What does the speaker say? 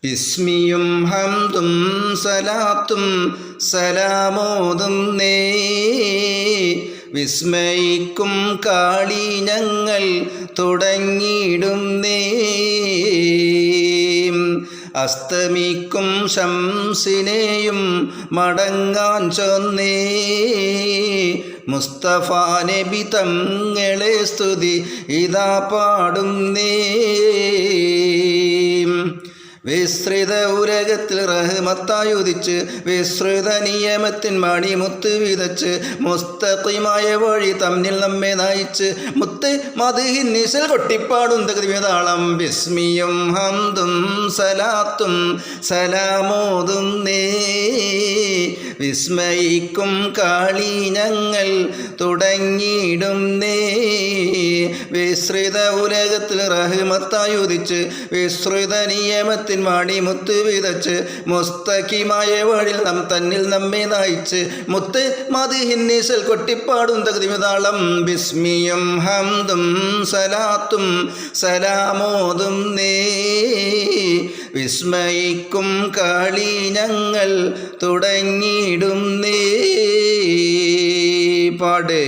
ഇസ്മിയും ഹംദും സലാത്തും സലാമോതും നേ വിസ്മയിക്കും കാളി ഞങ്ങൾ തുടങ്ങിയിടും നേ അസ്തമിക്കും ശംസിനെയും മടങ്ങാൻ ചൊന്നേ മുസ്തഫ നബി തങ്ങളെ സ്തുതി ഇതാ പാടുന്നേ വിസ്തൃത ഉലകത്തിൽ റഹ്മത്തായി ഉദിച്ച് വിസ്തൃത നിയമത്തിൻ മണിമുത്ത് വിതച്ച് മുസ്തഖിമായ വഴി തമ്മിൽ നമ്മെ നയിച്ച് മുത്ത് മദ്ഹിൻ നിശൽ കൊട്ടിപ്പാടും തകതിതാളം ബിസ്മിയും ഹംദും സലാത്തും സലാമോതും നേ വിസ്മയിക്കും കാളി ഞങ്ങൾ തുടങ്ങിയിടും നേ വിസ്തൃത ഉലകത്തിൽ റഹ്മത്തായി ഉദിച്ച് വിസ്തൃത നിയമത്തിൽ മണിമുത്ത് വിതച്ച് മുസ്തഖിമായ വഴിയിൽ തന്നിൽ നമ്മെ നയിച്ച് മുത്ത് മദ്ഹിൻ നിശൽ കൊട്ടിപ്പാടും തകതിതാളം ബിസ്മിയും ഹംദും സലാത്തും സലാമോതും നേ വിസ്മയിക്കും കാളി ഞങ്ങൾ തുടങ്ങിയിടും നേ പാടേ.